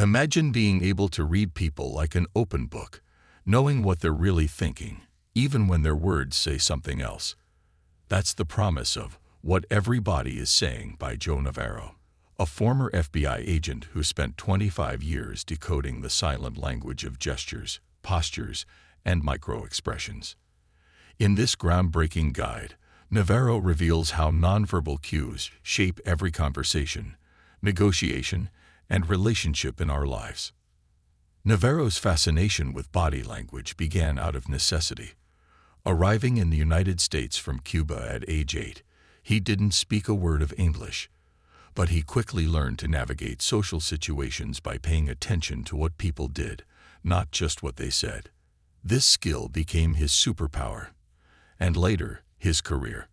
Imagine being able to read people like an open book, knowing what they're really thinking, even when their words say something else. That's the promise of What Everybody Is Saying by Joe Navarro, a former FBI agent who spent 25 years decoding the silent language of gestures, postures, and micro-expressions. In this groundbreaking guide, Navarro reveals how nonverbal cues shape every conversation, negotiation, and relationship in our lives. Navarro's fascination with body language began out of necessity. Arriving in the United States from Cuba at age 8, he didn't speak a word of English, but he quickly learned to navigate social situations by paying attention to what people did, not just what they said. This skill became his superpower, and later, his career.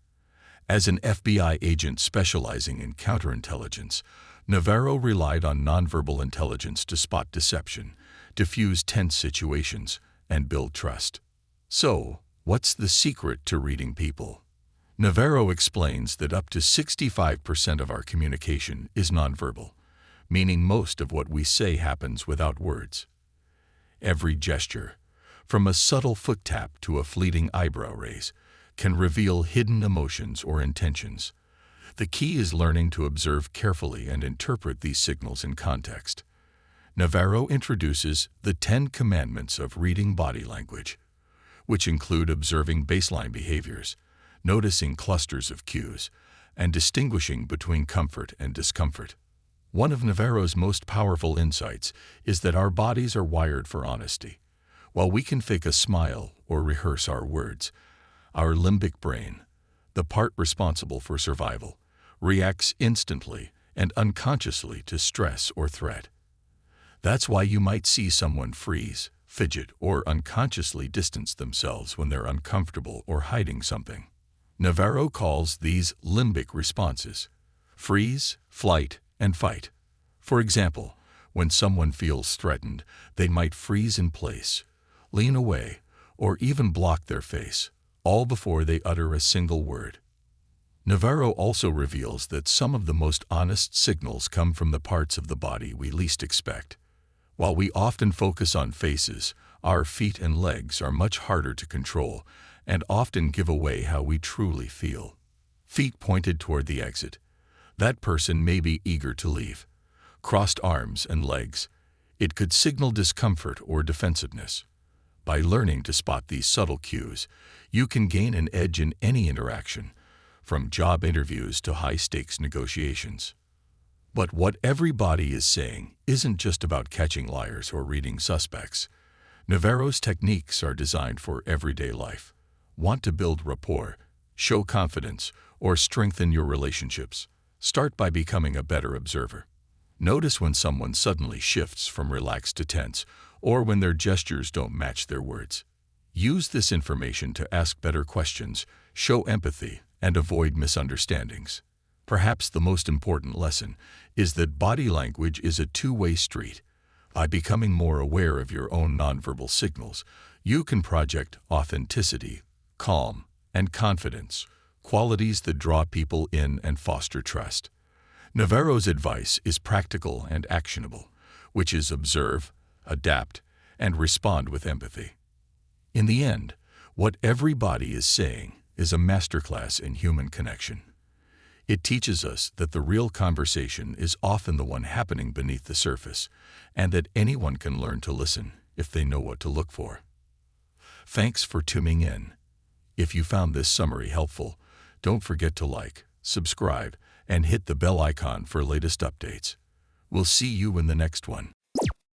As an FBI agent specializing in counterintelligence, Navarro relied on nonverbal intelligence to spot deception, diffuse tense situations, and build trust. So, what's the secret to reading people? Navarro explains that up to 65% of our communication is nonverbal, meaning most of what we say happens without words. Every gesture, from a subtle foot tap to a fleeting eyebrow raise, can reveal hidden emotions or intentions. The key is learning to observe carefully and interpret these signals in context. Navarro introduces the 10 commandments of reading body language, which include observing baseline behaviors, noticing clusters of cues, and distinguishing between comfort and discomfort. One of Navarro's most powerful insights is that our bodies are wired for honesty. While we can fake a smile or rehearse our words, our limbic brain, the part responsible for survival, reacts instantly and unconsciously to stress or threat. That's why you might see someone freeze, fidget, or unconsciously distance themselves when they're uncomfortable or hiding something. Navarro calls these limbic responses: freeze, flight, and fight. For example, when someone feels threatened, they might freeze in place, lean away, or even block their face, all before they utter a single word. Navarro also reveals that some of the most honest signals come from the parts of the body we least expect. While we often focus on faces, our feet and legs are much harder to control and often give away how we truly feel. Feet pointed toward the exit. That person may be eager to leave. Crossed arms and legs. It could signal discomfort or defensiveness. By learning to spot these subtle cues, you can gain an edge in any interaction, from job interviews to high-stakes negotiations. But what everybody is saying isn't just about catching liars or reading suspects. Navarro's techniques are designed for everyday life. Want to build rapport, show confidence, or strengthen your relationships? Start by becoming a better observer. Notice when someone suddenly shifts from relaxed to tense, or when their gestures don't match their words. Use this information to ask better questions, show empathy, and avoid misunderstandings. Perhaps the most important lesson is that body language is a two-way street. By becoming more aware of your own nonverbal signals, you can project authenticity, calm, and confidence, qualities that draw people in and foster trust. Navarro's advice is practical and actionable, which is observe, adapt, and respond with empathy. In the end, what everybody is saying is a masterclass in human connection. It teaches us that the real conversation is often the one happening beneath the surface, and that anyone can learn to listen if they know what to look for. Thanks for tuning in. If you found this summary helpful, don't forget to like, subscribe, and hit the bell icon for latest updates. We'll see you in the next one.